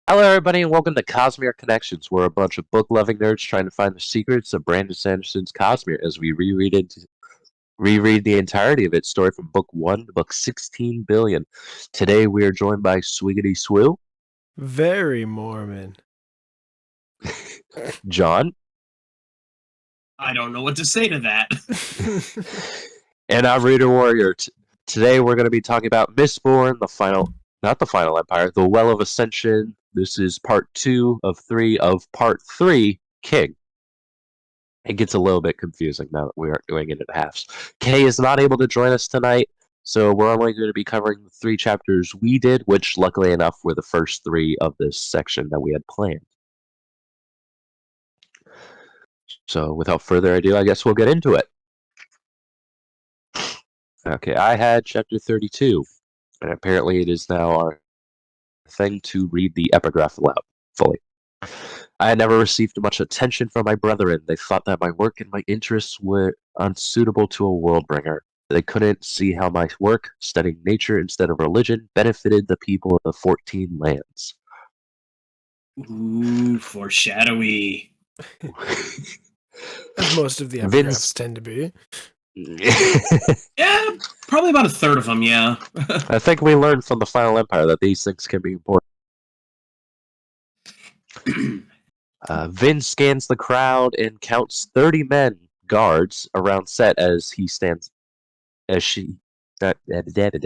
Hello, everybody, and welcome to Cosmere Connections. We're a bunch of book-loving nerds trying to find the secrets of Brandon Sanderson's Cosmere as we reread the entirety of its story from Book 1 to Book 16 billion. Today, we are joined by Swiggity Swoo, Very Mormon. John, I don't know what to say to that. and I'm ReaderWarrior. Today, we're going to be talking about Mistborn, not the final empire, the Well of Ascension. This is part 2 of 3 of part 3, King. It gets a little bit confusing now that we aren't doing it in halves. Kay is not able to join us tonight, so we're only going to be covering the 3 chapters we did, which luckily enough were the first 3 of this section that we had planned. So without further ado, I guess we'll get into it. Okay, I had chapter 32, and apparently it is now our thing to read the epigraph aloud fully. I had never received much attention from my brethren. They thought that my work and my interests were unsuitable to a world-bringer. They couldn't see how my work, studying nature instead of religion, benefited the people of the 14 lands. Ooh, foreshadowy. As most of the epigraphs tend to be. Yeah, probably about a third of them, yeah. I think we learned from the Final Empire that these things can be important. Vin scans the crowd and counts 30 men, guards, around Cett as he stands, as she, as Yabba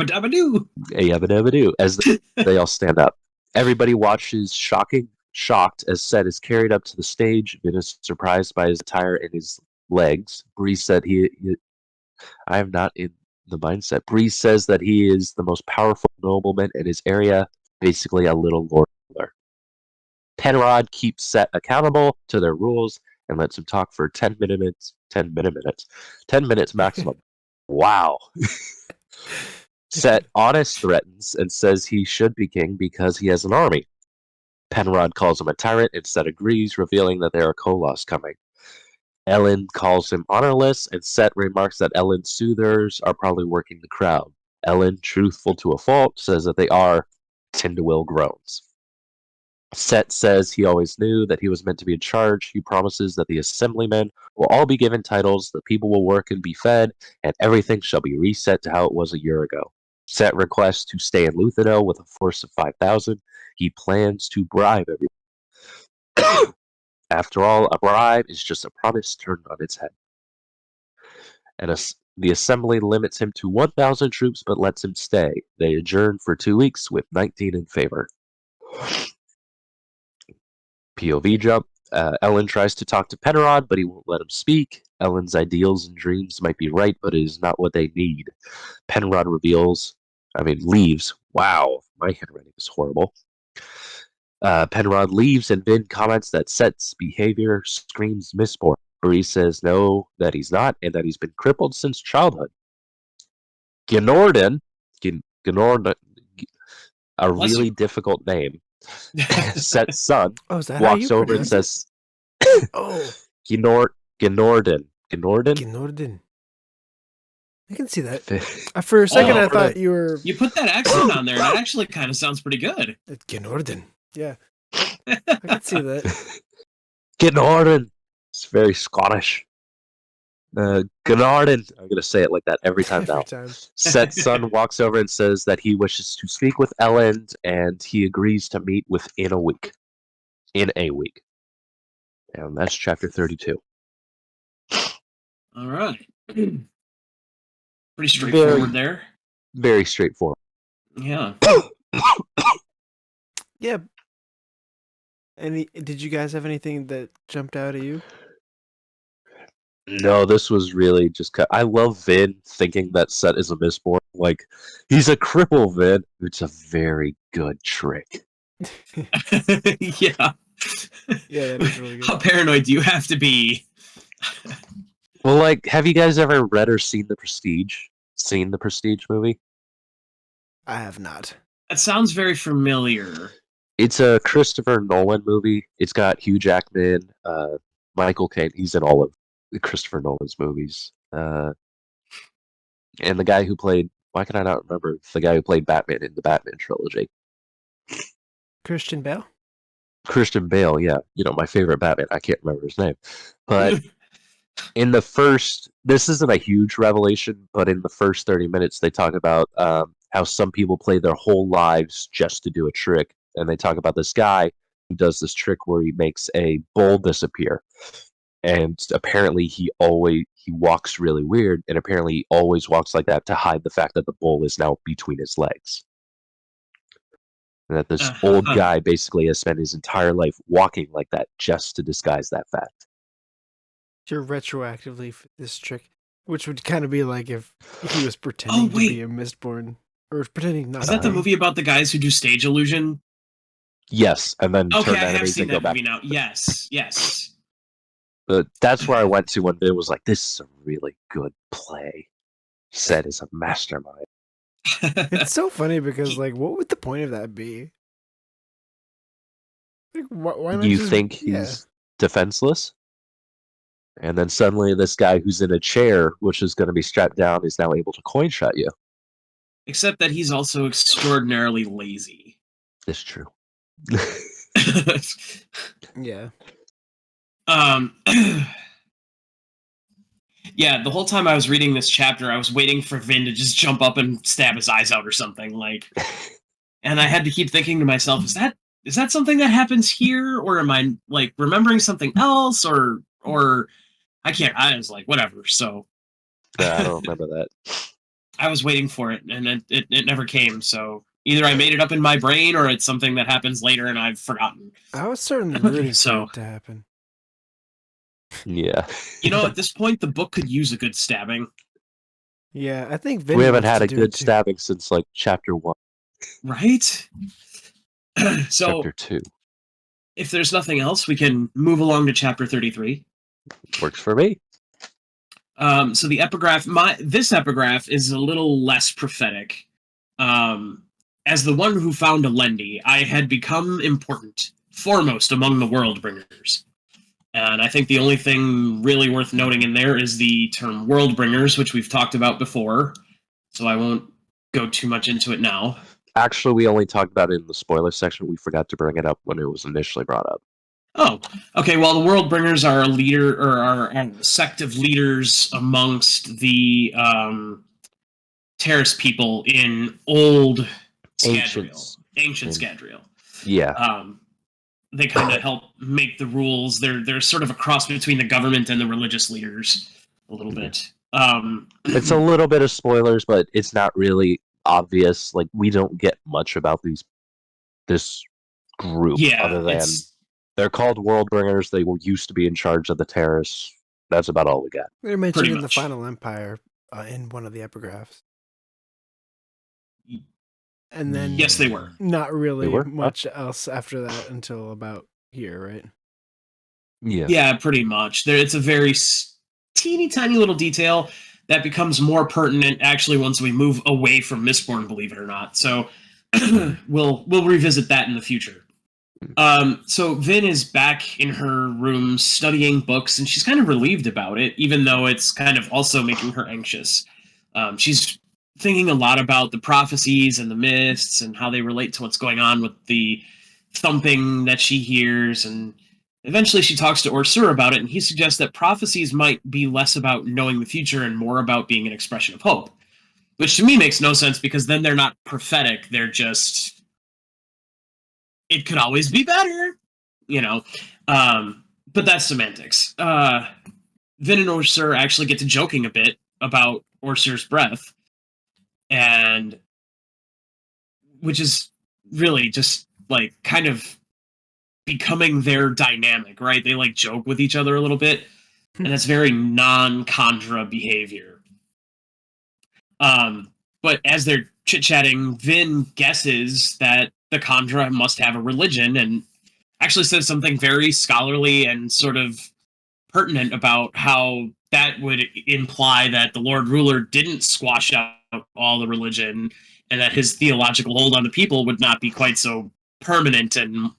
dabba doo. as they all stand up. Everybody watches shocked as Cett is carried up to the stage. Vin is surprised by his attire and his legs. Bree said I am not in the mindset. Bree says that he is the most powerful nobleman in his area, basically a little lord. Penrod keeps Cett accountable to their rules and lets him talk for 10 minutes maximum. Wow. Cett honest threatens and says he should be king because he has an army. Penrod calls him a tyrant and Cett agrees, revealing that there are Koloss coming. Ellen calls him honorless, and Cett remarks that Ellen's soothers are probably working the crowd. Ellen, truthful to a fault, says that they are. Tindwyl groans. Cett says he always knew that he was meant to be in charge. He promises that the assemblymen will all be given titles, the people will work and be fed, and everything shall be reset to how it was a year ago. Cett requests to stay in Luthadel with a force of 5,000. He plans to bribe everyone. After all, a bribe is just a promise turned on its head. And the assembly limits him to 1,000 troops but lets him stay. They adjourn for 2 weeks with 19 in favor. POV jump. Ellen tries to talk to Penrod, but he won't let him speak. Ellen's ideals and dreams might be right, but it is not what they need. Penrod leaves. Wow, my handwriting is horrible. Penrod leaves, and Vin comments that Cett's behavior screams Mistborn. Bree says no, that he's not, and that he's been crippled since childhood. Noorden, a really difficult name, Cett's son, walks over and says, Noorden. I can see that. For a second, I thought you were... You put that accent on there, and it actually kind of sounds pretty good. Noorden. Yeah. I can see that. Noorden. It's very Scottish. Noorden. I'm going to say it like that every time now. Cett's son walks over and says that he wishes to speak with Ellen, and he agrees to meet within a week. In a week. And that's chapter 32. All right. Pretty straightforward there. Very straightforward. Yeah. Yeah. Did you guys have anything that jumped out at you? No, this was really just... I love Vin thinking that Cett is a Mistborn. Like, he's a cripple, Vin. It's a very good trick. Yeah. Yeah, that is really good. How paranoid do you have to be? Well, like, have you guys ever read or seen The Prestige? Seen the Prestige movie? I have not. That sounds very familiar. It's a Christopher Nolan movie. It's got Hugh Jackman, Michael Caine. He's in all of Christopher Nolan's movies. And the guy who played... Why can I not remember the guy who played Batman in the Batman trilogy? Christian Bale? Christian Bale, yeah, my favorite Batman. I can't remember his name, but in the first, this isn't a huge revelation, but in the first 30 minutes, they talk about how some people play their whole lives just to do a trick, and they talk about this guy who does this trick where he makes a bull disappear, and apparently he walks really weird, and apparently he always walks like that to hide the fact that the bull is now between his legs. And that this old guy basically has spent his entire life walking like that just to disguise that fact. You're retroactively for this trick, which would kind of be like if he was pretending to be a Mistborn, or pretending not. Is that the movie about the guys who do stage illusion? Yes, and then turn I have enemies seen and go that back. movie now. Yes. But that's where I went to when Vin was like, "This is a really good play." Cett is a mastermind. It's so funny because, like, what would the point of that be? Like, why not You just, think he's defenseless? And then suddenly this guy who's in a chair, which is going to be strapped down, is now able to coin shot you. Except that he's also extraordinarily lazy. It's true. Yeah. Yeah, the whole time I was reading this chapter, I was waiting for Vin to just jump up and stab his eyes out or something, like. And I had to keep thinking to myself, is that something that happens here, or am I like remembering something else, or I can't. I was like, whatever. So I don't remember that. I was waiting for it, and it never came. So either I made it up in my brain, or it's something that happens later and I've forgotten. I was certainly rooting for it to happen. Yeah. At this point, the book could use a good stabbing. Yeah, I think Vin we haven't had a do good stabbing since like chapter 1. Right? So chapter 2. If there's nothing else, we can move along to chapter 33. Works for me. So the epigraph, this epigraph is a little less prophetic. As the one who found Alendi, I had become important, foremost among the world bringers. And I think the only thing really worth noting in there is the term world bringers, which we've talked about before. So I won't go too much into it now. Actually, we only talked about it in the spoiler section. We forgot to bring it up when it was initially brought up. Oh, okay. Well, the World Bringers are a leader, or are a sect of leaders amongst the Terrace people in old Scadrial, ancient Scadrial. Yeah. They kind of help make the rules. They're sort of a cross between the government and the religious leaders, a little bit. It's a little bit of spoilers, but it's not really obvious. Like, we don't get much about this group, other than they're called World Bringers. They used to be in charge of the Terrace. That's about all we got. They're mentioned in the Final Empire in one of the epigraphs. And then yes, they were. Not really much else after that until about here, right? Yeah. Yeah, pretty much. It's a very teeny tiny little detail that becomes more pertinent actually once we move away from Mistborn, believe it or not. So we'll revisit that in the future. So Vin is back in her room studying books, and she's kind of relieved about it, even though it's kind of also making her anxious. She's thinking a lot about the prophecies and the mists and how they relate to what's going on with the thumping that she hears, and eventually she talks to Orsur about it, and he suggests that prophecies might be less about knowing the future and more about being an expression of hope, which to me makes no sense, because then they're not prophetic, they're just, it could always be better, but that's semantics. Vin and Orsur actually get to joking a bit about Orsur's breath, and which is really just like kind of becoming their dynamic, right? They like joke with each other a little bit, and that's very non-Kandra behavior. But as they're chit-chatting, Vin guesses that the Kandra must have a religion, and actually says something very scholarly and sort of pertinent about how that would imply that the Lord Ruler didn't squash out all the religion, and that his theological hold on the people would not be quite so permanent. And,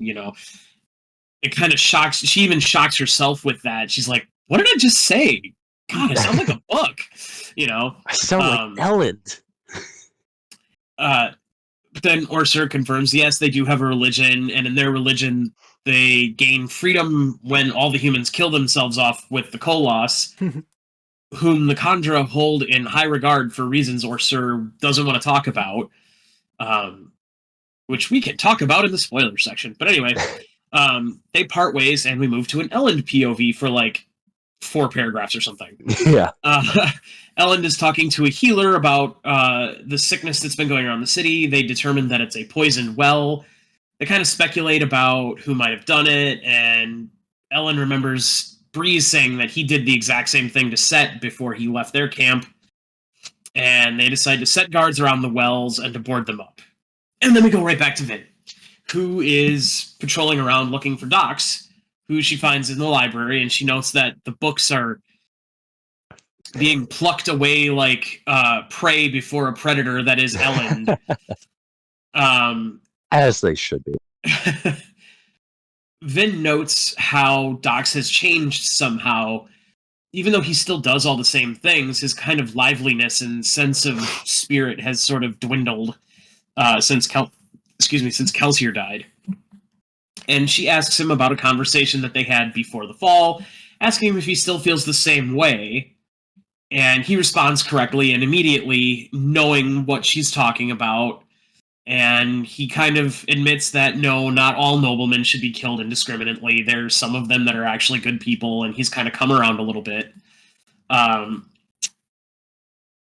it kind of shocks, she even shocks herself with that. She's like, what did I just say? God, I sound like a book, I sound like Ellen. But then Orsur confirms, yes, they do have a religion, and in their religion, they gain freedom when all the humans kill themselves off with the Koloss, whom the Kandra hold in high regard for reasons Orsur doesn't want to talk about, which we can talk about in the spoiler section. But anyway, they part ways, and we move to an Elend POV for like 4 paragraphs or something. Yeah. Elend is talking to a healer about the sickness that's been going around the city. They determine that it's a poisoned well. They kind of speculate about who might have done it, and Elend remembers Breeze saying that he did the exact same thing to Cett before he left their camp, and they decide to set guards around the wells and to board them up. And then we go right back to Vin, who is patrolling around looking for Dox, who she finds in the library, and she notes that the books are being plucked away like prey before a predator that is Elend. As they should be. Vin notes how Dox has changed somehow. Even though he still does all the same things, his kind of liveliness and sense of spirit has sort of dwindled since Kelsier died. And she asks him about a conversation that they had before the fall, asking him if he still feels the same way. And he responds correctly and immediately, knowing what she's talking about. And he kind of admits that no, not all noblemen should be killed indiscriminately. There's some of them that are actually good people, and he's kind of come around a little bit.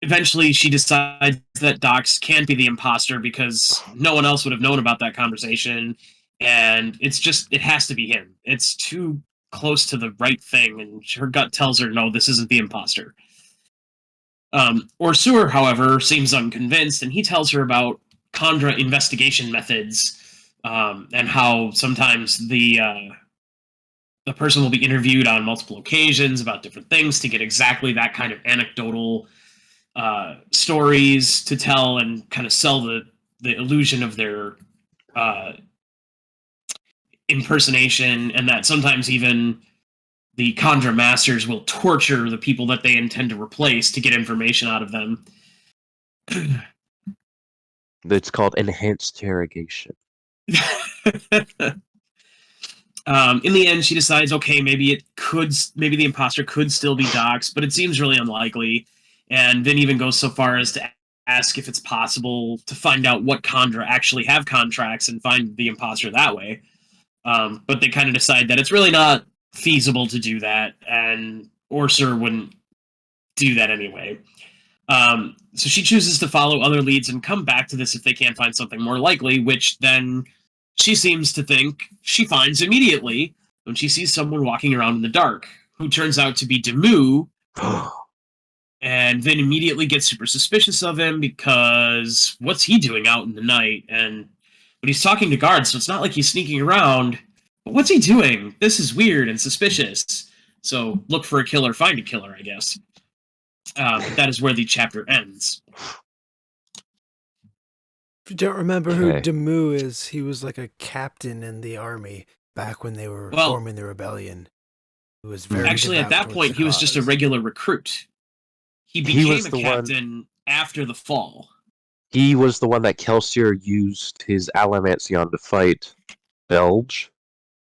Eventually, she decides that Dox can't be the imposter because no one else would have known about that conversation, and it has to be him. It's too close to the right thing, and her gut tells her, no, this isn't the imposter. Orsur, however, seems unconvinced, and he tells her about Kandra investigation methods, and how sometimes the person will be interviewed on multiple occasions about different things to get exactly that kind of anecdotal stories to tell and kind of sell the illusion of their impersonation, and that sometimes even the Kandra masters will torture the people that they intend to replace to get information out of them. It's called enhanced interrogation. In the end, she decides, okay, maybe the imposter could still be Dox, but it seems really unlikely. And Vin even goes so far as to ask if it's possible to find out what Kandra actually have contracts and find the imposter that way. But they kind of decide that it's really not feasible to do that, and Orsur wouldn't do that anyway. So she chooses to follow other leads and come back to this if they can't find something more likely, which then she seems to think she finds immediately when she sees someone walking around in the dark, who turns out to be Demoux. And Vin immediately gets super suspicious of him because what's he doing out in the night? But he's talking to guards, so it's not like he's sneaking around. But what's he doing? This is weird and suspicious. So look for a killer, find a killer, I guess. But that is where the chapter ends. If you don't remember who Demoux is, he was like a captain in the army back when they were forming the rebellion. He was very actually at that point he was just a regular recruit. He became a captain after the fall. He was the one that Kelsier used his Alamancion to fight Belge,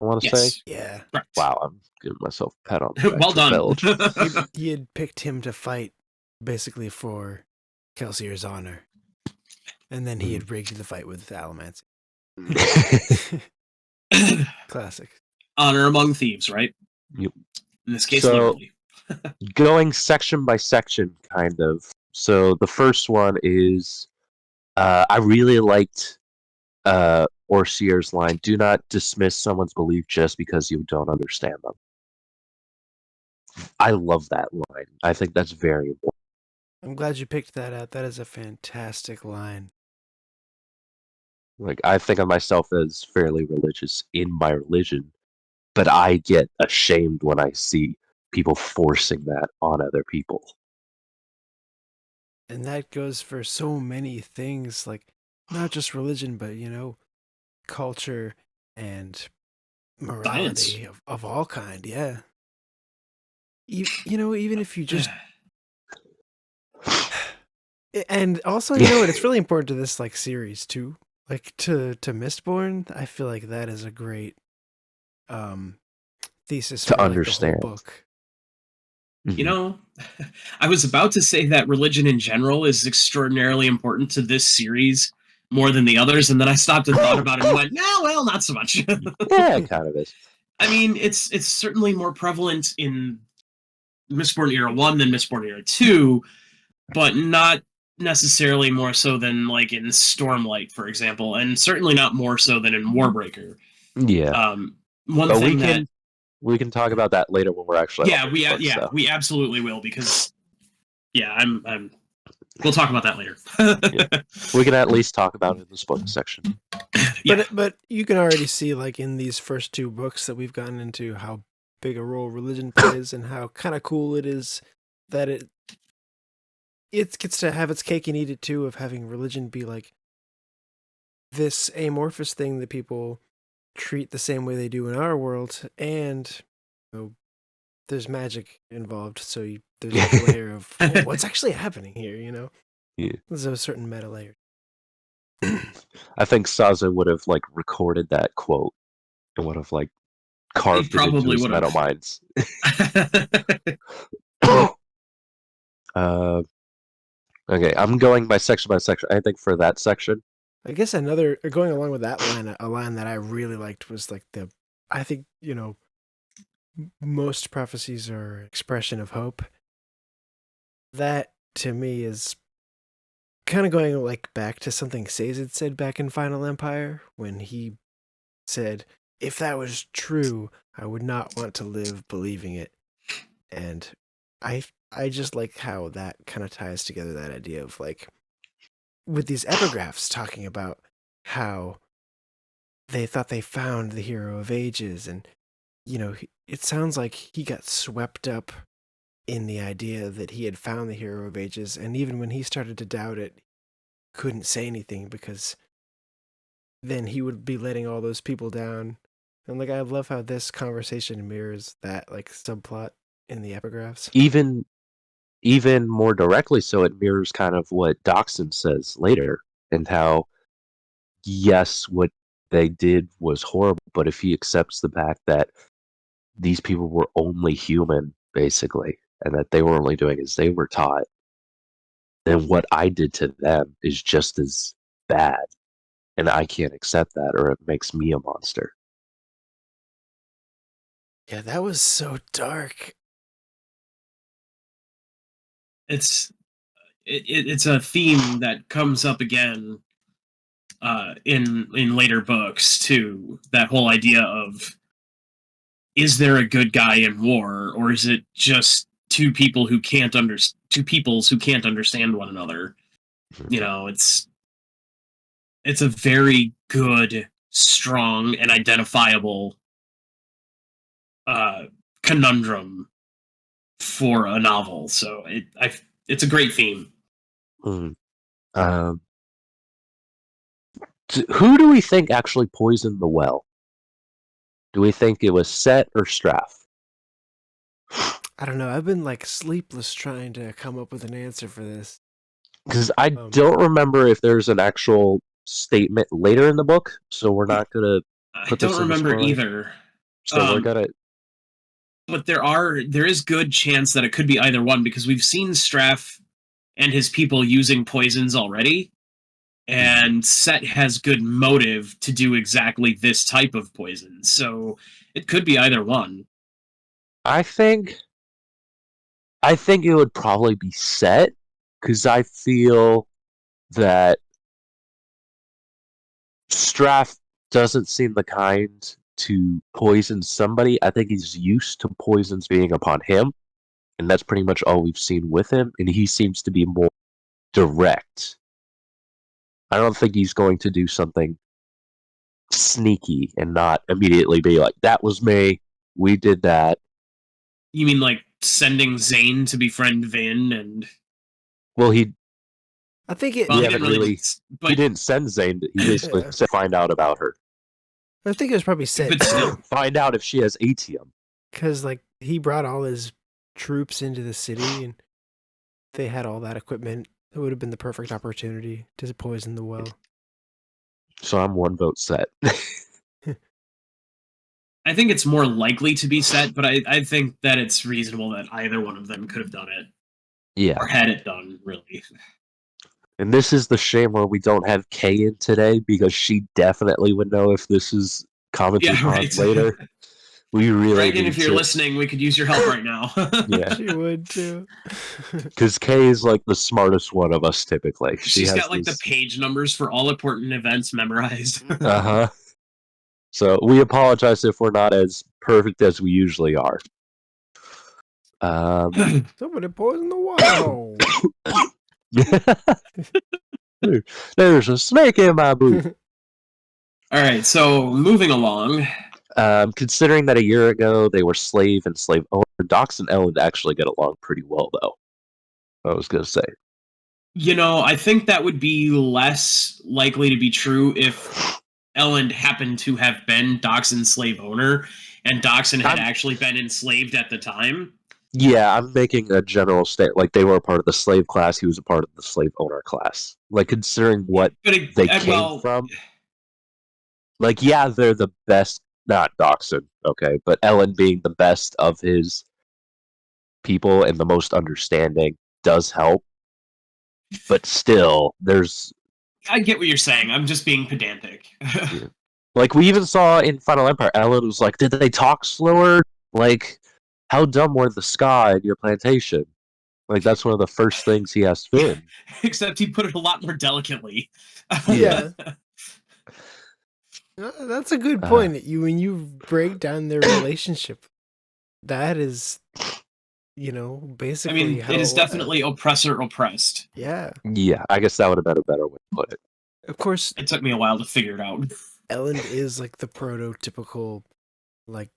I want to say. Yeah. Right. Wow, I'm giving myself a pat on the back. Well done. Belge. He had picked him to fight basically for Kelsier's honor. And then he had rigged the fight with Alamancion. Classic. Honor among thieves, right? Yep. In this case, literally. Going section by section, kind of. So the first one is, I really liked Orsur's line, do not dismiss someone's belief just because you don't understand them. I love that line. I think that's very important. I'm glad you picked that out. That is a fantastic line. Like, I think of myself as fairly religious in my religion, but I get ashamed when I see people forcing that on other people. And that goes for so many things, like not just religion, but, culture and morality of all kind, yeah. Even if you just... And also, it's really important to this, series, too, Like to Mistborn, I feel like that is a great thesis To for like the whole understand. book. You know, I was about to say that religion in general is extraordinarily important to this series more than the others, and then I stopped and thought about it and went, no, well, not so much. Yeah, it kind of is. I mean, it's certainly more prevalent in Mistborn Era 1 than Mistborn Era 2, but not necessarily more so than like in Stormlight, for example, and certainly not more so than in Warbreaker. Yeah. One But thing we can talk about that later when we're actually we absolutely will, because we'll talk about that later. We can at least talk about it in the spoiler section. But you can already see, like, in these first two books that we've gotten into, how big a role religion plays and how kind of cool it is that it gets to have its cake and eat it too, of having religion be like this amorphous thing that people treat the same way they do in our world, and there's magic involved, so there's like a layer of what's actually happening here, Yeah. There's a certain meta layer. I think Saza would have like recorded that quote and would have like carved it into his metal minds. Okay, I'm going by section. I think for that section, I guess going along with that line, a line that I really liked was like I think, most prophecies are an expression of hope. That to me is kind of going like back to something Sazed said back in Final Empire, when he said, if that was true, I would not want to live believing it. And I just like how that kind of ties together that idea of like, with these epigraphs talking about how they thought they found the hero of ages, and it sounds like he got swept up in the idea that he had found the hero of ages, and even when he started to doubt it, couldn't say anything because then he would be letting all those people down. And like, I love how this conversation mirrors that like subplot in the epigraphs. Even more directly, so it mirrors kind of what Doxson says later, and how yes, what they did was horrible, but if he accepts the fact that these people were only human, basically, and that they were only doing as they were taught, then what I did to them is just as bad, and I can't accept that, or it makes me a monster. Yeah, that was so dark. It's a theme that comes up again in later books too. That whole idea of, is there a good guy in war, or is it just two peoples who can't understand one another? It's a very good, strong, and identifiable conundrum for a novel. So it's a great theme. Who do we think actually poisoned the well? Do we think it was Cett or Straff? I don't know. I've been like sleepless trying to come up with an answer for this. Because I don't remember if there's an actual statement later in the book, so we're not gonna put this in. I don't remember either. So we're gonna. But there is good chance that it could be either one, because we've seen Straff and his people using poisons already, and Cett has good motive to do exactly this type of poison, so it could be either one. I think it would probably be Cett, because I feel that Straff doesn't seem the kind to poison somebody. I think he's used to poisons being upon him, and that's pretty much all we've seen with him, and he seems to be more direct. I don't think he's going to do something sneaky and not immediately be like, that was me, we did that. You mean like sending Zane to befriend Vin? And well, I think it. Well, he didn't send Zane. He basically said find out about her. I think it was probably Cett. But still, find out if she has atium. Because like he brought all his troops into the city, and they had all that equipment. It would have been the perfect opportunity to poison the well. So I'm one vote Cett. I think it's more likely to be Cett, but I think that it's reasonable that either one of them could have done it. Yeah. Or had it done, really. And this is the shame where we don't have Kay in today, because she definitely would know if this is commented Yeah, on right. later. We really Reagan, need if you're to. listening, we could use your help right now. Yeah. She would too. Because Kay is like the smartest one of us typically. She's has got like the page numbers for all important events memorized. Uh-huh. So we apologize if we're not as perfect as we usually are. Somebody poisoned the water hole. There's a snake in my boot. All right, so moving along. Considering that a year ago they were slave and slave owner, Dox and Ellen actually get along pretty well, though. I was going to say. You know, I think that would be less likely to be true if Ellen happened to have been Doxon's slave owner, and Doxon had actually been enslaved at the time. Yeah, I'm making a general statement. Like, they were a part of the slave class, he was a part of the slave owner class. Like, considering what they came from. Like, yeah, they're the best, not Doxon, okay, but Ellen being the best of his people and the most understanding does help. But still, there's... I get what you're saying. I'm just being pedantic. Yeah. Like, we even saw in Final Empire, Ellen was like, did they talk slower? Like, how dumb were the Ska in your plantation? Like, that's one of the first things he asked Finn. Except he put it a lot more delicately. Yeah. That's a good point. When you break down their relationship, that is, basically. I mean, it is definitely oppressor oppressed. Yeah. Yeah, I guess that would have been a better way to put it. Of course, it took me a while to figure it out. Ellen is like the prototypical, like,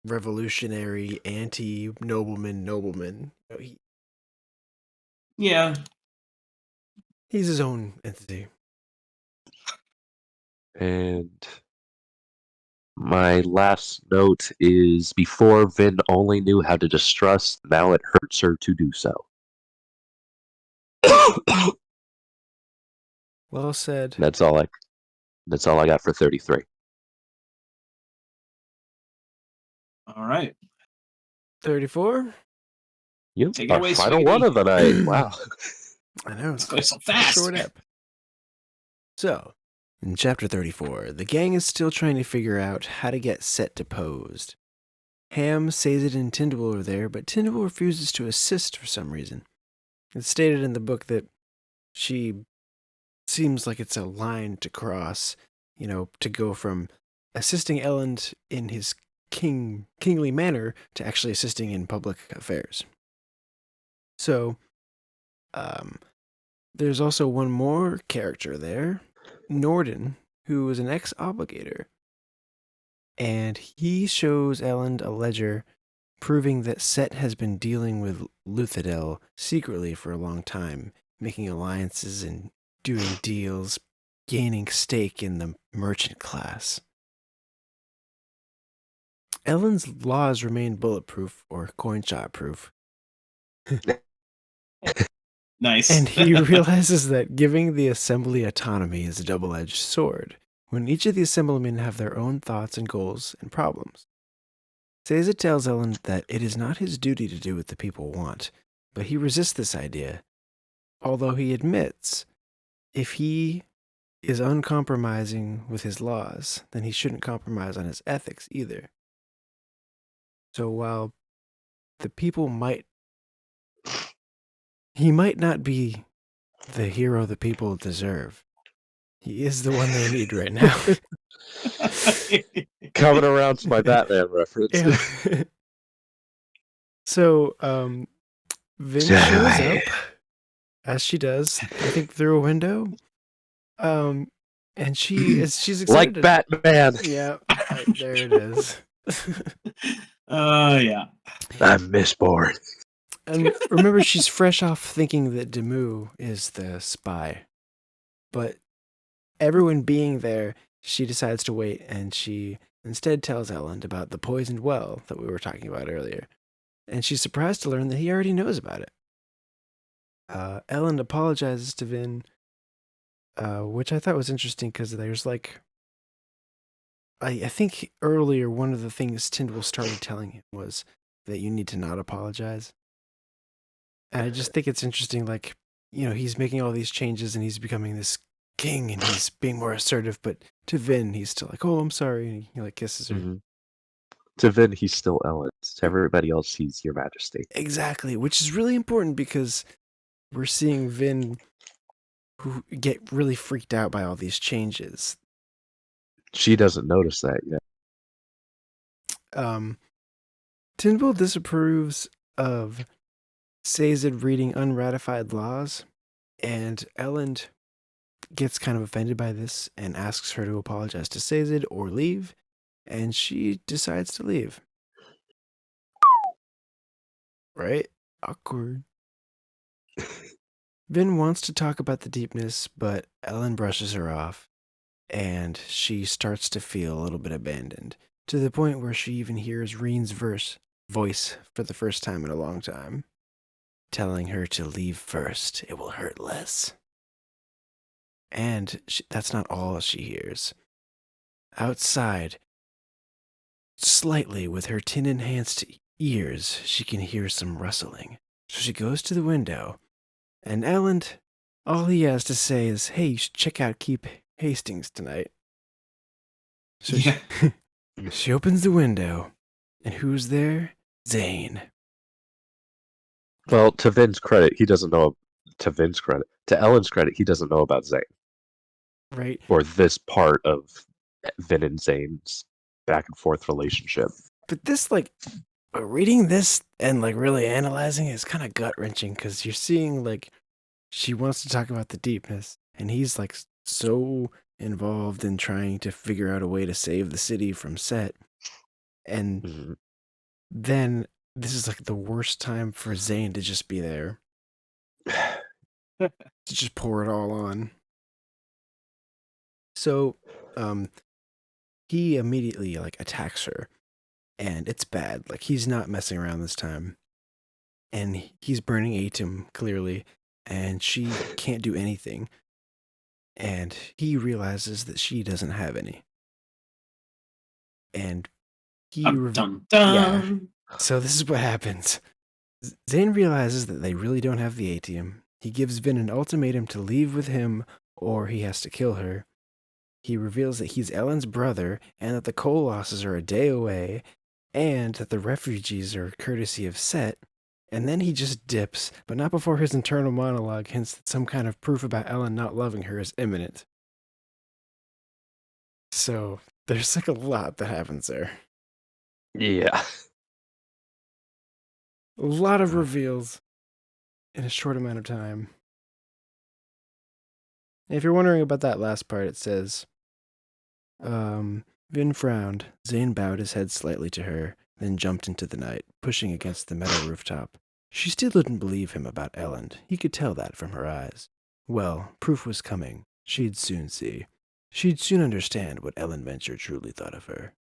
revolutionary anti-nobleman. Yeah. He's his own entity. And my last note is, before Vin only knew how to distrust, now it hurts her to do so. Well said. That's all I got for 33. All right. 34? Yep. Take it away, final Swiggity. one of the night. Wow. I know. It's going so fast. Short up. So, in chapter 34, the gang is still trying to figure out how to get Cett deposed. Ham, Sazed, and Tyndall are there, but Tyndall refuses to assist for some reason. It's stated in the book that she seems like it's a line to cross, to go from assisting Elend in his kingly manner to actually assisting in public affairs. So, there's also one more character there, Noorden, who is an ex-obligator. And he shows Elend a ledger proving that Cett has been dealing with Luthadel secretly for a long time, making alliances and doing deals, gaining stake in the merchant class. Elend's laws remain bulletproof or coin shot proof. Nice. And he realizes that giving the assembly autonomy is a double-edged sword, when each of the assemblymen have their own thoughts and goals and problems. Sazed tells Elend that it is not his duty to do what the people want, but he resists this idea, although he admits if he is uncompromising with his laws, then he shouldn't compromise on his ethics either. So while the people he might not be the hero the people deserve, he is the one they need right now. Coming around to my Batman reference. Yeah. So, Vin shows up, as she does, I think through a window. And she's excited. Like Batman. Yeah, there it is. Yeah. I'm Mistborn. And remember, she's fresh off thinking that Demoux is the spy. But everyone being there, she decides to wait, and she instead tells Elend about the poisoned well that we were talking about earlier. And she's surprised to learn that he already knows about it. Elend apologizes to Vin, which I thought was interesting because there's like, I think earlier one of the things Tyndall started telling him was that you need to not apologize. And I just think it's interesting, like, he's making all these changes and he's becoming this king and he's being more assertive, but to Vin, he's still like, oh, I'm sorry. And he like kisses her. Mm-hmm. To Vin, he's still Ellen. To everybody else, he's Your Majesty. Exactly, which is really important because we're seeing Vin who get really freaked out by all these changes. She doesn't notice that yet. Tyndall disapproves of Sazed reading unratified laws, and Ellen gets kind of offended by this and asks her to apologize to Sazed or leave, and she decides to leave. Right? Awkward. Vin wants to talk about the deepness, but Ellen brushes her off, and she starts to feel a little bit abandoned, to the point where she even hears Reen's voice for the first time in a long time, telling her to leave first. It will hurt less. And that's not all she hears. Outside, slightly with her tin-enhanced ears, she can hear some rustling. So she goes to the window, and Ellen, all he has to say is, hey, you should check out Keep Hastings tonight. So Yeah. she opens the window, and who's there? Zane. Well, to Vin's credit, he doesn't know. To Vin's credit, to Ellen's credit, he doesn't know about Zane. Right. Or this part of Vin and Zane's back and forth relationship. But this, like, reading this and, like, really analyzing it is kind of gut-wrenching because you're seeing, like, she wants to talk about the deepness, and he's, like, so involved in trying to figure out a way to save the city from Cett. And then this is, like, the worst time for Zane to just be there. To just pour it all on. So, he immediately, like, attacks her. And it's bad. Like, he's not messing around this time. And he's burning Atum, clearly. And she can't do anything. And he realizes that she doesn't have any. And he... Dun, dun. Yeah. So this is what happens. Zane realizes that they really don't have the Atium. He gives Vin an ultimatum to leave with him, or he has to kill her. He reveals that he's Ellen's brother, and that the Colossus are a day away, and that the refugees are courtesy of Cett, and then he just dips, but not before his internal monologue hints that some kind of proof about Ellen not loving her is imminent. So, there's like a lot that happens there. Yeah. A lot of reveals in a short amount of time. And if you're wondering about that last part, it says, Vin frowned. Zane bowed his head slightly to her, then jumped into the night, pushing against the metal rooftop. She still didn't believe him about Ellen. He could tell that from her eyes. Well, proof was coming. She'd soon see. She'd soon understand what Ellen Venture truly thought of her.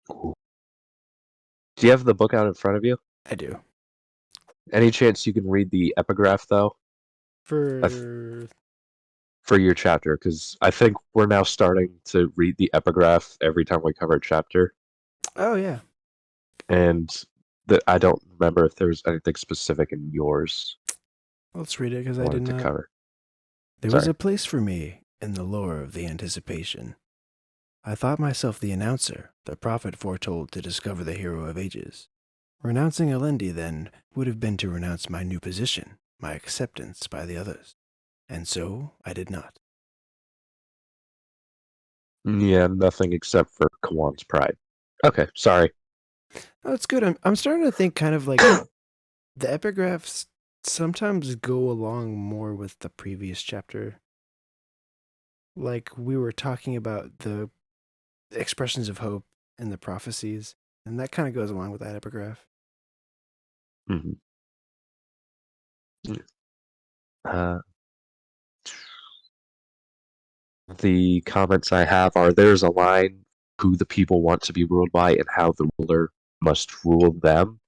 Cool. Do you have the book out in front of you? I do. Any chance you can read the epigraph, though? For your chapter, because I think we're now starting to read the epigraph every time we cover a chapter. Oh, yeah. And I don't remember if there was anything specific in yours. Let's read it, because I did not. Cover. There was a place for me in the lore of the anticipation. I thought myself the announcer, the prophet foretold to discover the hero of ages. Renouncing Alendi, then, would have been to renounce my new position, my acceptance by the others. And so I did not. Yeah, nothing except for Kawan's pride. Okay, sorry. Oh, it's good. I'm starting to think kind of like the epigraphs sometimes go along more with the previous chapter. Like we were talking about the expressions of hope and the prophecies, and that kind of goes along with that epigraph. Mm-hmm. The comments I have are, there's a line, who the people want to be ruled by and how the ruler must rule them.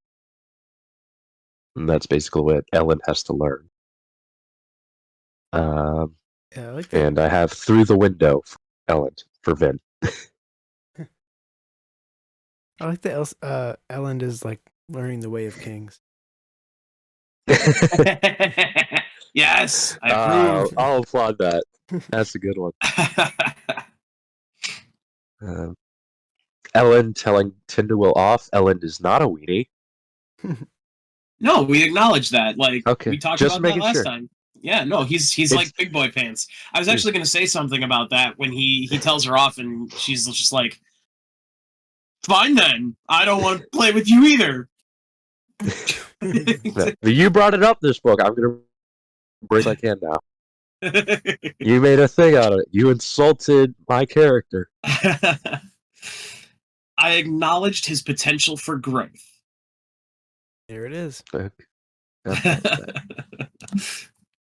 And that's basically what Ellen has to learn. Yeah, I like that. And I have Through the Window for Ellen for Vin. I like that Ellen is like learning the way of kings. Yes, I approve. I'll applaud that. That's a good one. Ellen telling Tyndall off. Ellen is not a weenie. No, we acknowledge that. Like, Okay, we talked just about that making last sure. time. Yeah, no, he's like big boy pants. I was actually going to say something about that when he tells her off, and she's just like, "Fine then, I don't want to play with you either." No, you brought it up this book. I'm gonna bring I can now. You made a thing out of it. You insulted my character. I acknowledged his potential for growth. There it is.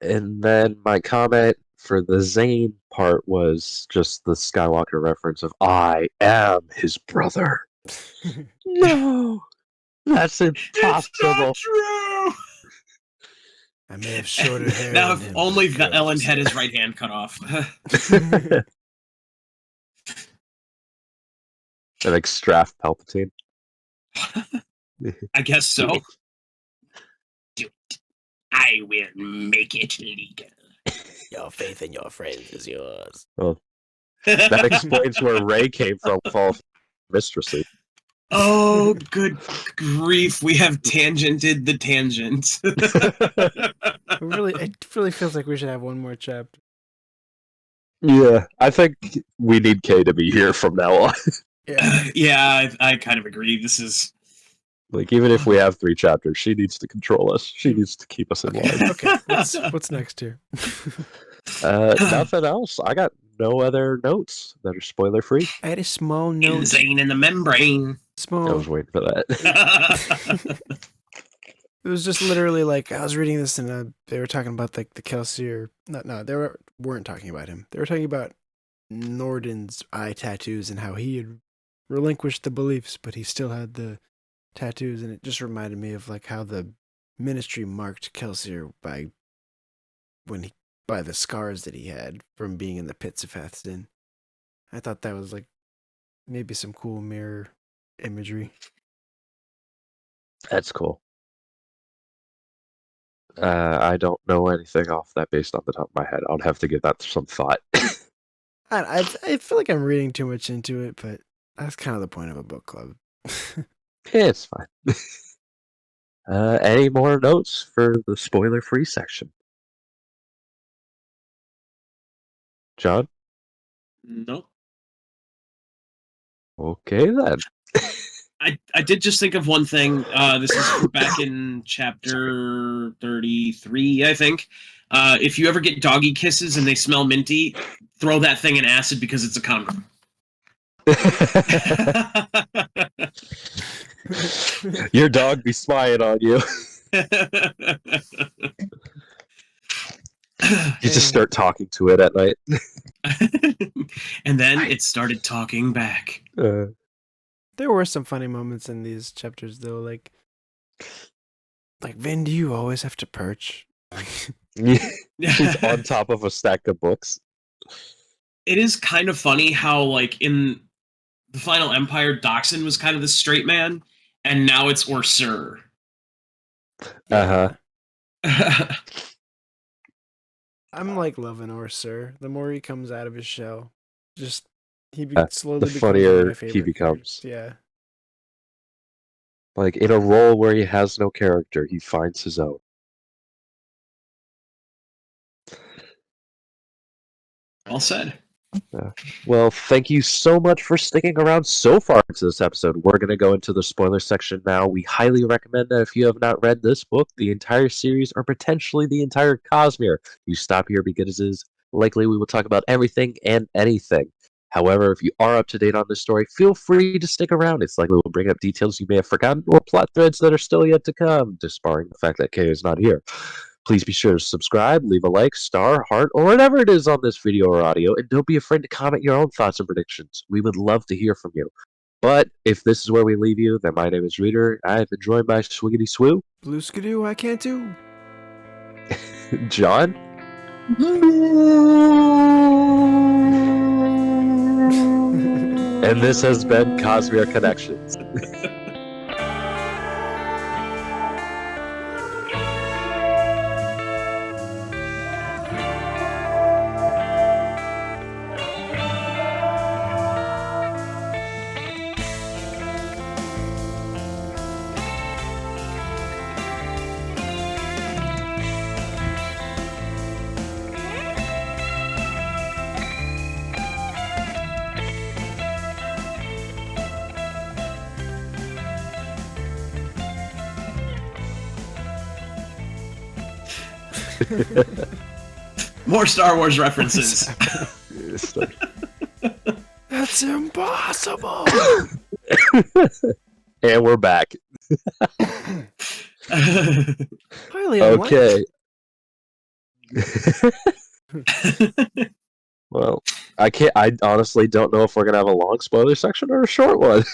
And then my comment for the Zane part was just the Skywalker reference of I am his brother. No, that's impossible. It's not true. I may have shorter hair. Now, than if him, only but the girls Ellen are had his so- right hand cut off. Like Straff Palpatine. I guess so. Do it. I will make it legal. Your faith in your friends is yours. That explains where Ray came from with all mistresses. Oh, good grief! We have tangented the tangent. It really feels like we should have one more chapter. Yeah, I think we need Kay to be here from now on. Yeah. Yeah, I kind of agree. This is Like, even if we have 3 chapters, she needs to control us. She needs to keep us in line. Okay. What's next here? Nothing else. I got no other notes that are spoiler free. I had a small note. Zane in the membrane. I Small. was waiting for that. It was just literally like I was reading this and they were talking about like the Kelsier. No, they weren't talking about him. They were talking about Noorden's eye tattoos and how he had relinquished the beliefs, but he still had the tattoos, and it just reminded me of like how the Ministry marked Kelsier by the scars that he had from being in the pits of Hathden. I thought that was like maybe some cool mirror imagery. That's cool. I don't know anything off that based on the top of my head. I'll have to give that some thought. I feel like I'm reading too much into it, but that's kind of the point of a book club. Yeah, it's fine. Any more notes for the spoiler-free section? John? Nope. Okay, then. I did just think of one thing. This is back in chapter 33, I think. If you ever get doggy kisses and they smell minty, throw that thing in acid because it's a condom. Your dog be spying on you. You just start talking to it at night. And then it started talking back. There were some funny moments in these chapters, though. Like Vin, do you always have to perch? He's on top of a stack of books. It is kind of funny how, like, in the Final Empire, Doxson was kind of the straight man, and now it's Orsur. Uh-huh. I'm like loving Orsur. The more he comes out of his shell, just slowly the becomes funnier one of my he favorite becomes. characters. Yeah. Like, in a role where he has no character, he finds his own. Well said. Well, thank you so much for sticking around so far into this episode. We're going to go into the spoiler section now. We highly recommend that if you have not read this book, the entire series, or potentially the entire Cosmere, you stop here because it is likely we will talk about everything and anything. However, if you are up to date on this story, feel free to stick around. It's likely we'll bring up details you may have forgotten or plot threads that are still yet to come, disbarring the fact that Kay is not here. Please be sure to subscribe, leave a like, star, heart, or whatever it is on this video or audio, and don't be afraid to comment your own thoughts and predictions. We would love to hear from you. But if this is where we leave you, then my name is Reader. I have been joined by Swiggity Swoo. Blue Skidoo, I can't do. John. And this has been Cosmere Connections. More Star Wars references. That's impossible. And we're back. Highly unlikely. Okay. Well, I honestly don't know if we're gonna have a long spoiler section or a short one.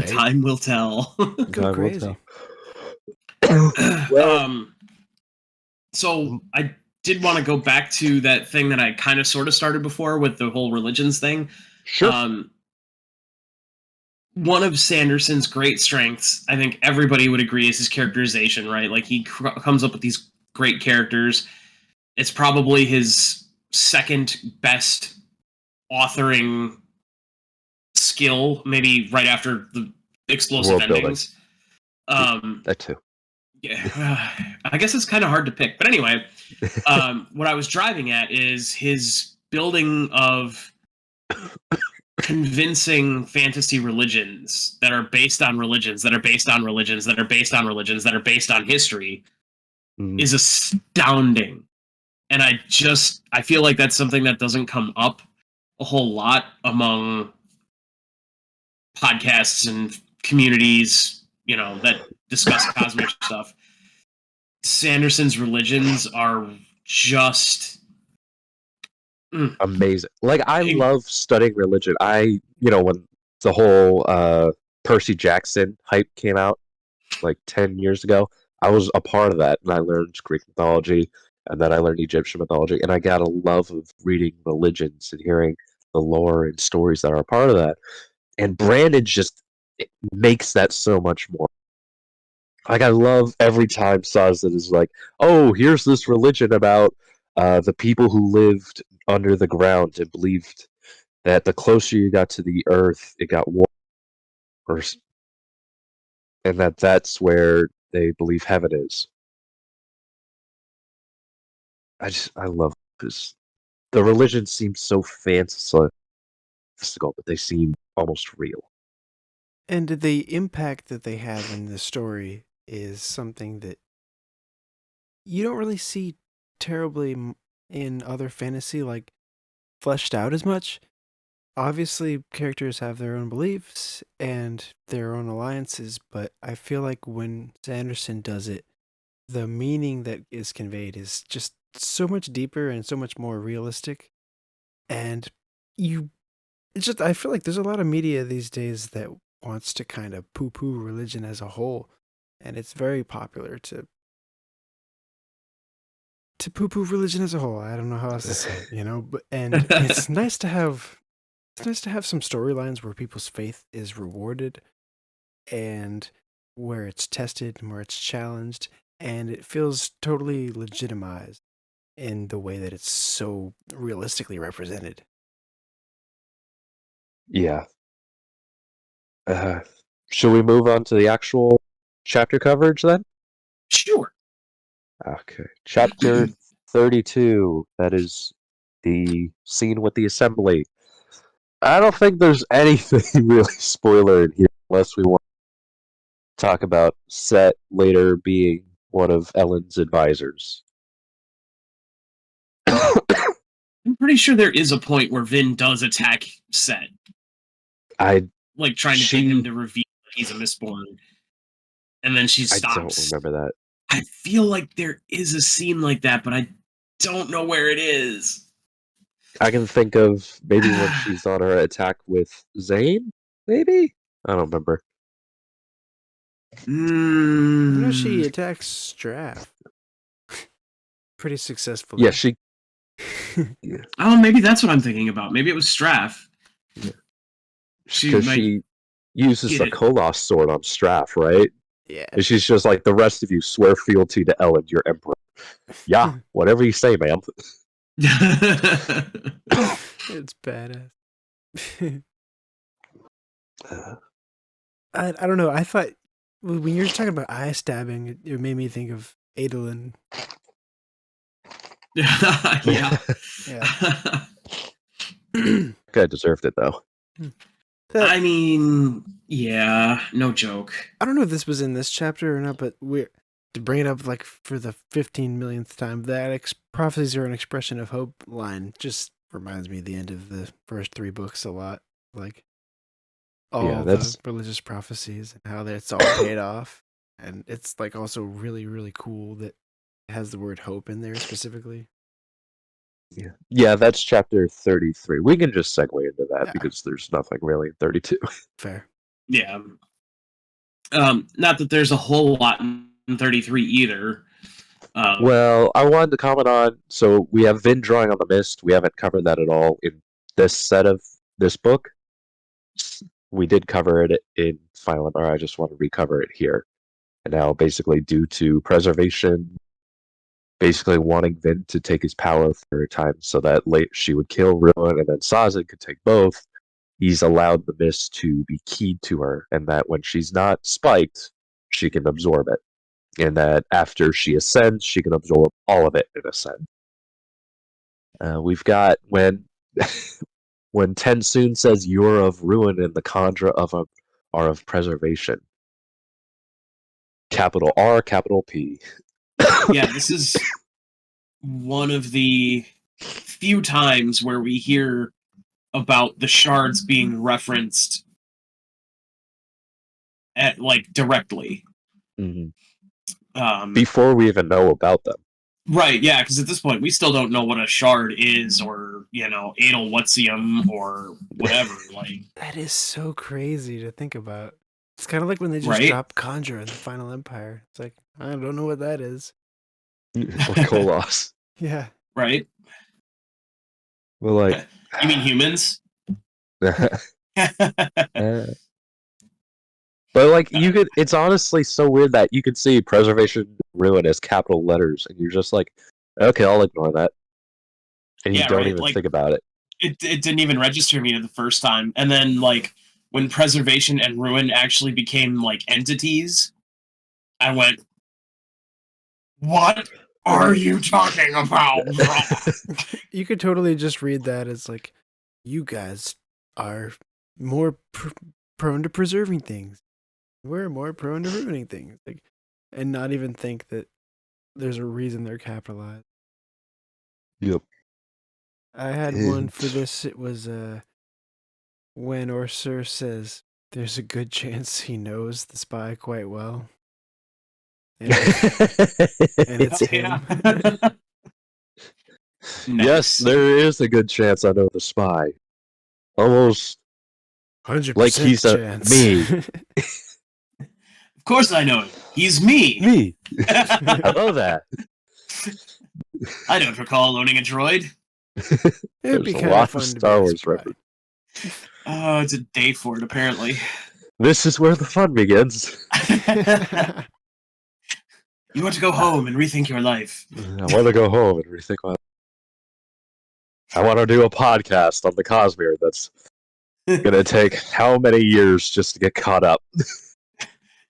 Time will tell. Go Time will crazy. tell. Well, So I did want to go back to that thing that I kind of sort of started before with the whole religions thing. sure. One of Sanderson's great strengths, I think everybody would agree, is his characterization, right? Like he comes up with these great characters. It's probably his second best authoring skill, maybe right after the explosive World building. endings. That too. Yeah, I guess it's kind of hard to pick. But anyway, what I was driving at is his building of convincing fantasy religions that are based on religions, that are based on religions, that are based on religions, that are based on history is astounding. And I feel like that's something that doesn't come up a whole lot among podcasts and communities, that discuss cosmic stuff. Sanderson's religions are just amazing. Like, I love studying religion. When the whole Percy Jackson hype came out like 10 years ago, I was a part of that, and I learned Greek mythology, and then I learned Egyptian mythology, and I got a love of reading religions and hearing the lore and stories that are a part of that. And Brandon just makes that so much more. Like, I love every time Sazed is like, oh, here's this religion about the people who lived under the ground and believed that the closer you got to the earth, it got warmer, and that's where they believe heaven is. I love this. The religion seems so fantastical, but they seem almost real. And the impact that they have in the story is something that you don't really see terribly in other fantasy, like, fleshed out as much. Obviously, characters have their own beliefs and their own alliances, but I feel like when Sanderson does it, the meaning that is conveyed is just so much deeper and so much more realistic. And I feel like there's a lot of media these days that wants to kind of poo-poo religion as a whole, and it's very popular to poo-poo religion as a whole. I don't know how else to say it, but it's nice to have some storylines where people's faith is rewarded and where it's tested and where it's challenged, and it feels totally legitimized in the way that it's so realistically represented. Yeah. Should we move on to the actual chapter coverage then? sure. Okay. Chapter 32. That is the scene with the assembly. I don't think there's anything really spoiler in here unless we want to talk about Cett later being one of Ellen's advisors. I'm pretty sure there is a point where Vin does attack Cett, trying to get him to reveal that he's a Mistborn, and then she stops. I don't remember that. I feel like there is a scene like that, but I don't know where it is. I can think of maybe when she's on her attack with Zane, maybe? I don't remember. I know she attacks Straff. pretty successful. Yeah, she. Oh, maybe that's what I'm thinking about. Maybe it was Straff. Because she uses get the it. Kolos sword on Straff, right? Yeah. And she's just like, the rest of you swear fealty to Ellen, your emperor. Yeah, whatever you say, ma'am. It's badass. I don't know. I thought when you were talking about eye stabbing, it made me think of Adolin. Yeah. Guy deserved it though. I mean, yeah, no joke. I don't know if this was in this chapter or not, but we're to bring it up like for the 15 millionth time. That prophecies are an expression of hope line just reminds me of the end of the first 3 books a lot. Like all the religious prophecies and how it's all paid off, and it's like also really really cool that it has the word hope in there specifically. Yeah, that's chapter 33. We can just segue into that because there's nothing really in 32. Fair. Yeah. Not that there's a whole lot in 33 either. Well, I wanted to comment on, so we have Vin drawing on the mist. We haven't covered that at all in this set of this book. We did cover it in Final Empire. I just want to recover it here. And now, basically, due to preservation, basically wanting Vin to take his power for a time so that she would kill Ruin and then Sazed could take both, he's allowed the mist to be keyed to her, and that when she's not spiked, she can absorb it. And that after she ascends, she can absorb all of it in ascend. We've got when when Tensoon says you're of ruin and the Khandra are of preservation. Capital R, capital P. Yeah, this is one of the few times where we hear about the shards being referenced at directly. Mm-hmm. Before we even know about them. Right, yeah, because at this point we still don't know what a shard is, or Edelwutzium, or whatever. That is so crazy to think about. It's kind of like when they just drop Conjure in the Final Empire. It's like, I don't know what that is. Or Kolos. Yeah. Right. Well, you mean humans? But you could. It's honestly so weird that you could see preservation ruin as capital letters, and you're just like, okay, I'll ignore that, and you don't even think about it. It didn't even register me the first time, and then when preservation and ruin actually became entities, I went, "What are you talking about?" You could totally just read that as you guys are more prone to preserving things. We're more prone to ruining things, and not even think that there's a reason they're capitalized. Yep. I had one for this. It was when Orsur says there's a good chance he knows the spy quite well. And it's him. Nice. Yes, there is a good chance I know the spy. Almost 100% like he's me. Of course I know him. He's me. Me. I love that. I don't recall owning a droid. It'd be kind of fun to Star Wars reference. Oh, it's a day for it, apparently. This is where the fun begins. You want to go home and rethink your life. I want to go home and rethink my life. I want to do a podcast on the Cosmere that's going to take how many years just to get caught up.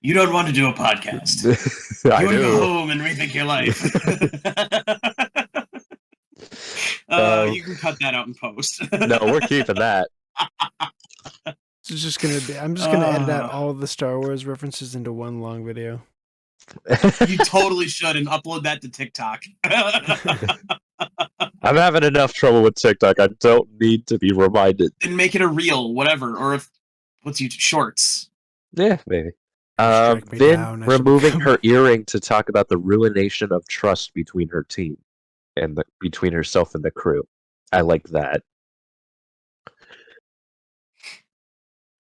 You don't want to do a podcast. I you want do. to go home and rethink your life. You can cut that out in post. No, we're keeping that. It's just gonna be. I'm just gonna edit out all of the Star Wars references into one long video. You totally should, and upload that to TikTok. I'm having enough trouble with TikTok. I don't need to be reminded. And make it a reel, whatever, or if shorts. Yeah, maybe. Vin removing her earring to talk about the ruination of trust between her team and between herself and the crew. I like that.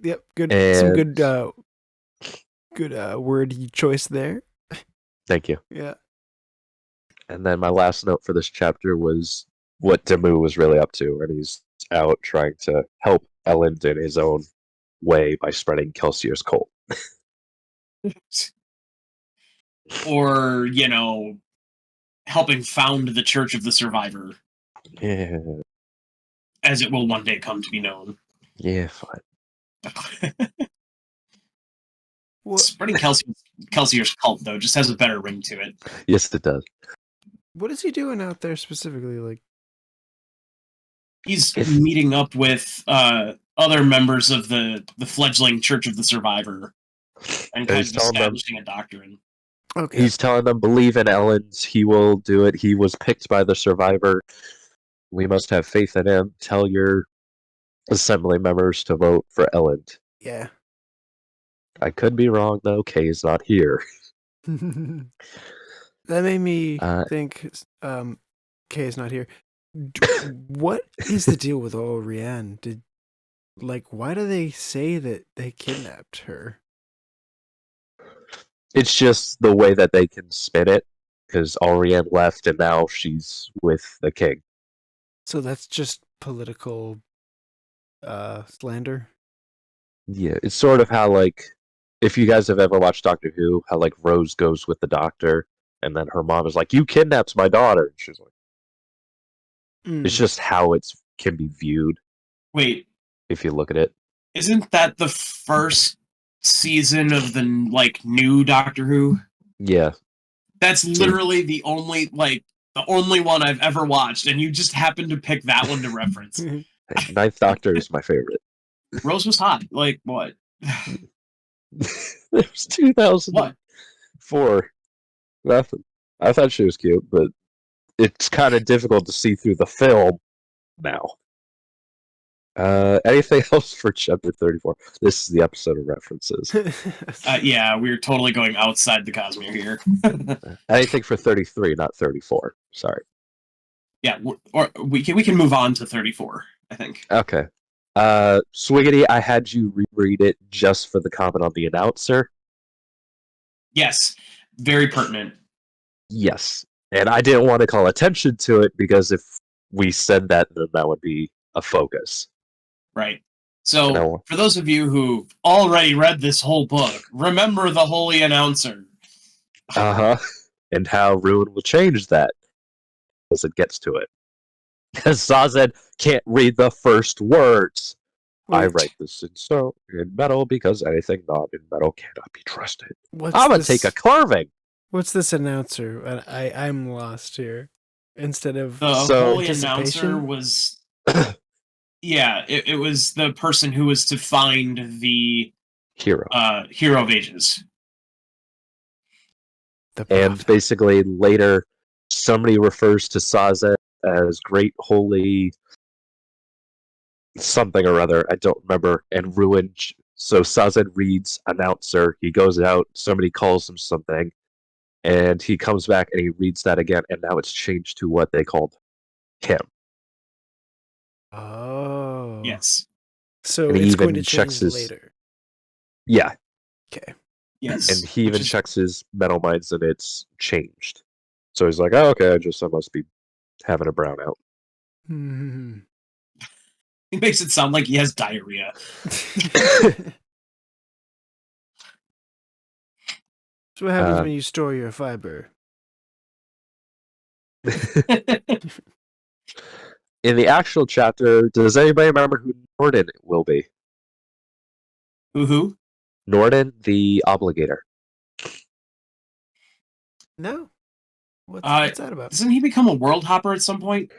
Yep, good. Some good word choice there. Thank you. Yeah. And then my last note for this chapter was what Demoux was really up to, and he's out trying to help Elend in his own way by spreading Kelsier's cult. Or, helping found the Church of the Survivor, Yeah, as it will one day come to be known. yeah, fine. Spreading Kelsier's cult, though, just has a better ring to it. Yes, it does. What is he doing out there specifically? Like, He's meeting up with other members of the fledgling Church of the Survivor and kind of establishing a doctrine. Okay. He's telling them, believe in Elend, he will do it. He was picked by the Survivor. We must have faith in him. Tell your assembly members to vote for Elend. Yeah. I could be wrong, though. Kay is not here. That made me think Kay is not here. What is the deal with Allrianne? Why do they say that they kidnapped her? It's just the way that they can spin it, because Allrianne left and now she's with the king. So that's just political slander? Yeah, it's sort of how, if you guys have ever watched Doctor Who, how, Rose goes with the doctor, and then her mom is like, you kidnapped my daughter. And she's like, it's just how it can be viewed. Wait. If you look at it. Isn't that the first season of the new Doctor Who? Yeah. That's literally the only one I've ever watched, and you just happened to pick that one to reference. Ninth Doctor is my favorite. Rose was hot. What? It was 2004. What? Nothing. I thought she was cute, but it's kind of difficult to see through the film now. Anything else for chapter 34? This is the episode of references. Yeah, we're totally going outside the Cosmere here. Anything for 33, not 34. Sorry. Yeah, or we can move on to 34, I think. Okay. Swiggity, I had you reread it just for the comment on the announcer. Yes, very pertinent. Yes. And I didn't want to call attention to it because if we said that, then that would be a focus. Right. So, for those of you who already read this whole book, remember the holy announcer. Uh-huh. And how Ruin will change that as it gets to it. Because Zazen can't read the first words. Wait. I write this in metal because anything not in metal cannot be trusted. I'm going to take a carving. What's this announcer? I'm lost here. Instead of the holy announcer was... Yeah, it was the person who was to find the hero of ages. And basically later somebody refers to Zazen as great holy something or other, I don't remember, and Ruin. So Zazen reads announcer, he goes out, somebody calls him something, and he comes back and he reads that again, and now it's changed to what they called him. Oh. Yes. So it's going to change later. Yeah. Okay. Yes. And he even checks his metal minds and it's changed. So he's like, oh, okay, I must be having a brownout. Mm-hmm. He makes it sound like he has diarrhea. So what happens when you store your fiber? In the actual chapter, does anybody remember who Noorden will be? Who? Noorden, the obligator. No. What's that about? Doesn't he become a world hopper at some point?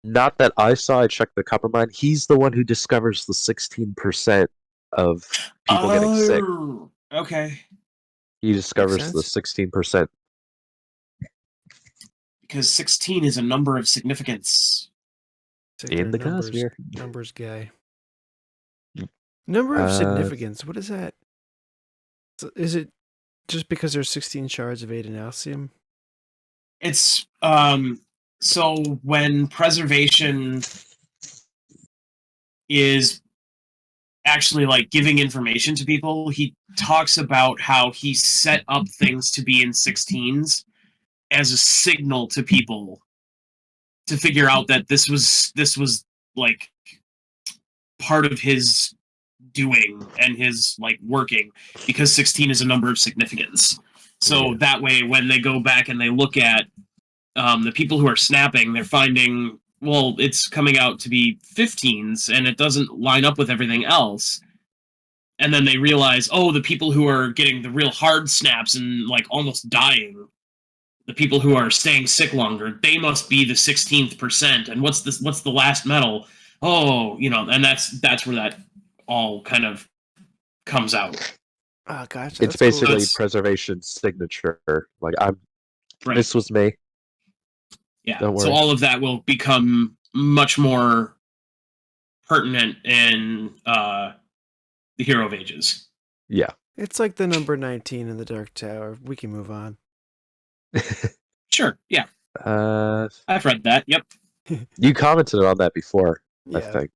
Not that I saw. I checked the copper mine. He's the one who discovers the 16% of people getting sick. Okay. He discovers the 16%. Because 16 is a number of significance. In the Cosmere. Numbers guy. Number of significance. What is that? Is it just because there's 16 shards of Adenalcium? It's so when preservation is actually giving information to people, he talks about how he set up things to be in 16s, as a signal to people to figure out that this was like part of his doing and his like working, because 16 is a number of significance. So that way, when they go back and they look at the people who are snapping, they're finding, well, it's coming out to be 15s, and it doesn't line up with everything else. And then they realize, oh, the people who are getting the real hard snaps and like almost dying, the people who are staying sick longer, they must be the 16th percent. And what's the last metal? Oh, and that's where that all kind of comes out. Oh, gotcha. It's That's basically Cool. preservation signature. Like Right. this was me. Yeah. Don't So worry. all of that will become much more pertinent in the Hero of Ages. Yeah. It's like the number 19 in the Dark Tower. We can move on. Sure. Yeah. Uh, I've read that. Yep. you commented on that before, I Yeah. think.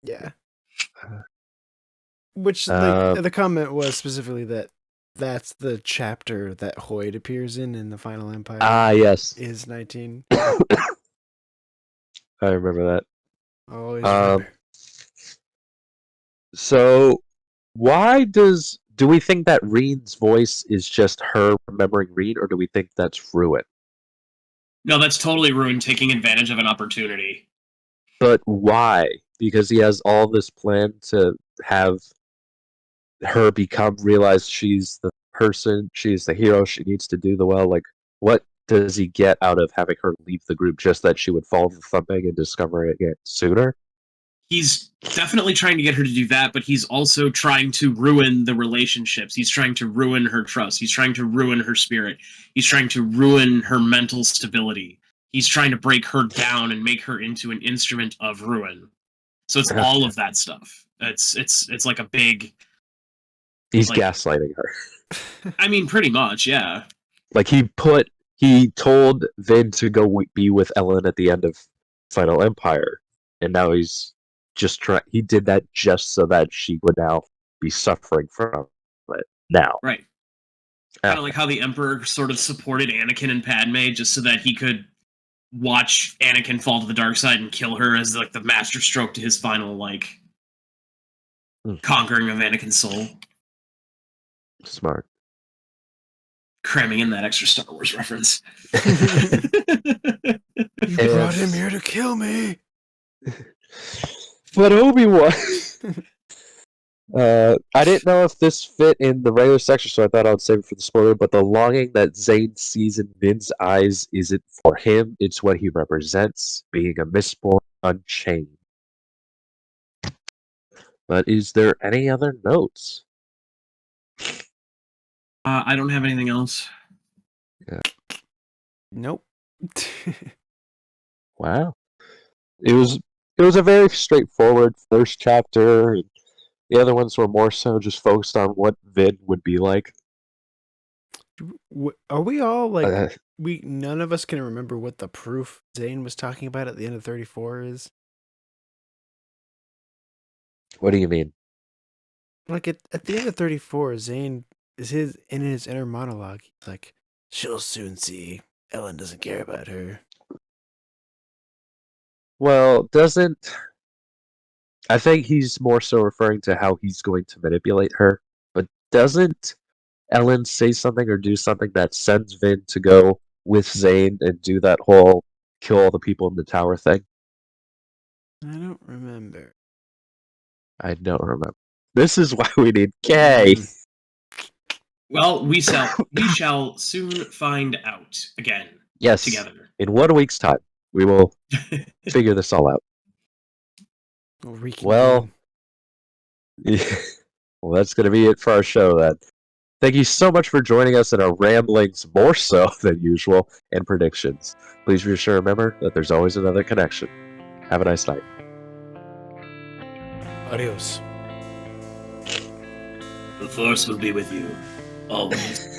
Yeah. Which Uh, the comment was specifically that that's the chapter that Hoyd appears in the Final Empire. yes. Is 19. I remember that. Always remember. So, why do we think that Reen's voice is just her remembering Reen, or do we think that's Ruin? No, that's totally Ruin taking advantage of an opportunity. But why? Because he has all this plan to have her realize she's the person, she's the hero, she needs to do the well. Like, what does he get out of having her leave the group? Just that she would follow the thumping and discover it again sooner? He's definitely trying to get her to do that, but he's also trying to ruin the relationships. He's trying to ruin her trust. He's trying to ruin her spirit. He's trying to ruin her mental stability. He's trying to break her down and make her into an instrument of ruin. So it's all of that stuff. It's like a big... He's like, gaslighting her. I mean, pretty much, yeah. Like, he told Vin to go be with Ellen at the end of Final Empire, and now he's just he did that just so that she would now be suffering from it now. Right. Kind of like how the Emperor sort of supported Anakin and Padme just so that he could watch Anakin fall to the dark side and kill her as like the master stroke to his final like conquering of Anakin's soul. Smart. Cramming in that extra Star Wars reference. You brought him here to kill me. But Obi-Wan. I didn't know if this fit in the regular section, so I thought I would save it for the spoiler. But the longing that Zane sees in Vin's eyes isn't for him; it's what he represents, being a Mistborn unchained. But is there any other notes? I don't have anything else. Yeah. Nope. Wow. It was a very straightforward first chapter. And the other ones were more so just focused on what Vin would be like. Are we all like none of us can remember what the proof Zane was talking about at the end of 34 is? What do you mean? Like at the end of 34, Zane is in his inner monologue. He's like, she'll soon see. Ellen doesn't care about her. Well, I think he's more so referring to how he's going to manipulate her. But doesn't Ellen say something or do something that sends Vin to go with Zane and do that whole kill all the people in the tower thing? I don't remember. I don't remember. This is why we need Kay. Well, we shall soon find out again. Yes. Together. In 1 week's time, we will figure this all out. Well, that's going to be it for our show then. Thank you so much for joining us in our ramblings, more so than usual, and predictions. Please be sure to remember that there's always another connection. Have a nice night. Adios. The Force will be with you, always.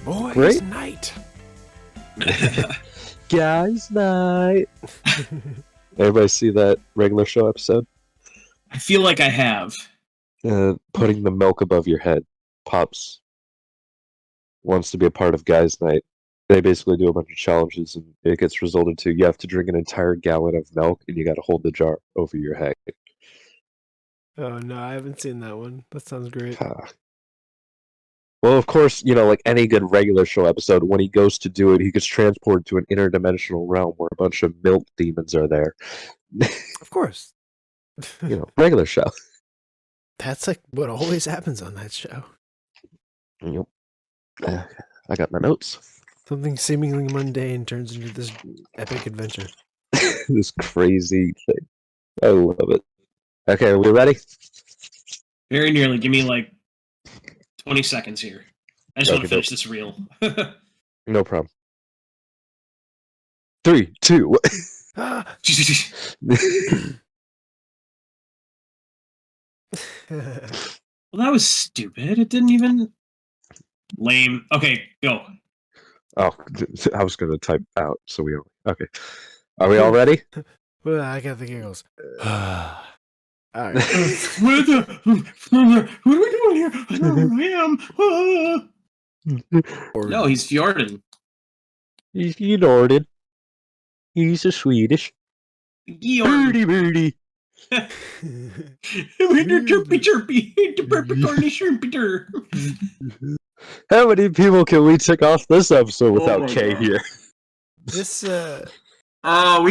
Boys Great. night. Guys night. Everybody see that regular show episode? I feel like I have. Putting the milk above your head. Pops wants to be a part of Guys Night. They basically do a bunch of challenges, and it gets resulted to you have to drink an entire gallon of milk, and you got to hold the jar over your head. Oh no, I haven't seen that one. That sounds great. Well, of course, like any good regular show episode, when he goes to do it, he gets transported to an interdimensional realm where a bunch of milk demons are there. Of course. Regular show. That's like what always happens on that show. Yep. I got my notes. Something seemingly mundane turns into this epic adventure. This crazy thing. I love it. Okay, are we ready? Very nearly. Give me like 20 seconds here. I just want to finish this reel. No problem. 3, 2, 1. Well, that was stupid. It didn't even... Lame. Okay, go. Oh, I was going to type out, so we... Okay. Are we all ready? Well, I got the giggles. All right. What are we doing here? I don't know where I am. No, he's Fjorden. He's Noorden. He's a Swedish. Birdie, birdie. Chirpy, chirpy. The peppercorny shrimpy. How many people can we tick off this episode without K God. here? This we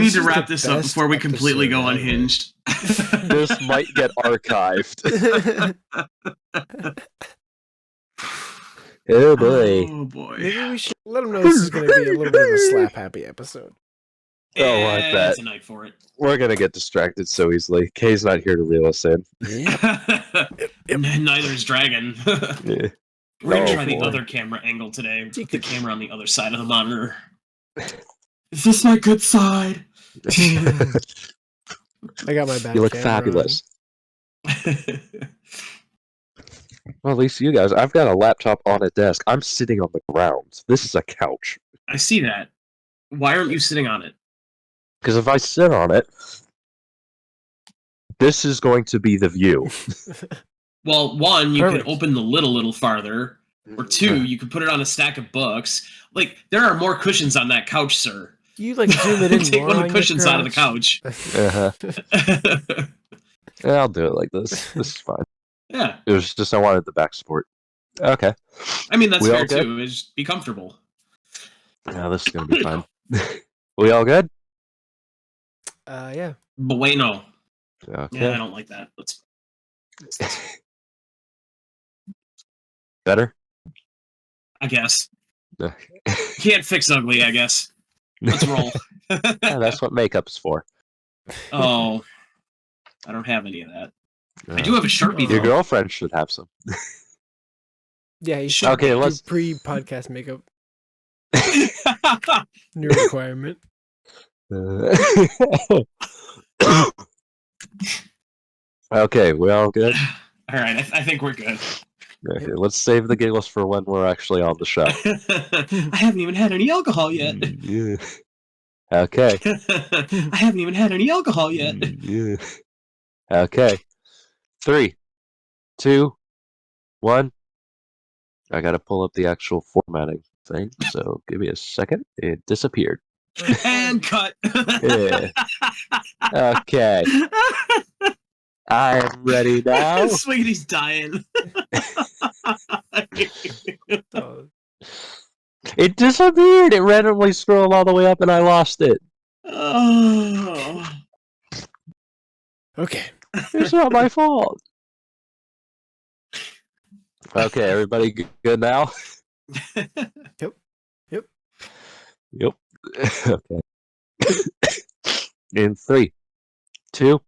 need to is wrap the this up best before we completely go episode ever. unhinged. This might get archived. Oh boy. Oh boy. Maybe we should let them know this is going to be a little bit of a slap happy episode. Oh, I bet. It's a night for it. We're gonna get distracted so easily. Kay's not here to reel us in. Neither is Dragon. Yeah. We're gonna Oh, try the boy. other camera angle today. Put the camera on the other side of the monitor. Is this my good side? I got my back. You look camera fabulous. Well, at least you guys. I've got a laptop on a desk. I'm sitting on the ground. This is a couch. I see that. Why aren't you sitting on it? Because if I sit on it, this is going to be the view. Well, one, you Perfect. could open the lid a little farther. Or two, you could put it on a stack of books. Like, there are more cushions on that couch, sir. You like zoom it in Take more one of on the your cushions out of the couch. Uh-huh. Yeah, I'll do it like this. This is fine. Yeah. It was just I wanted the back support. Okay. I mean, that's We all fair, good? too. Just be comfortable. Yeah, this is gonna be fun. We all good? Yeah. Bueno. Okay. Yeah, I don't like that. Let's Better? I guess. Yeah. Can't fix ugly, I guess. Let's roll. Yeah, that's what makeup's for. Oh. I don't have any of that. I do have a Sharpie, Your though. girlfriend should have some. Yeah, you should Okay, do let's. pre-podcast makeup. New requirement. Okay, we all good? All right, I think we're good. Okay, let's save the giggles for when we're actually on the show. I haven't even had any alcohol yet. Yeah. Okay. I haven't even had any alcohol yet. Yeah. Okay. 3, 2, 1. I gotta pull up the actual formatting thing, so give me a second. It disappeared. And cut. Yeah. Okay. I am ready now. Swiggity's dying. Oh, It disappeared. It randomly scrolled all the way up and I lost it. Oh. okay. It's not my fault. Okay, everybody good now? Yep. Yep. Okay. In 3, 2,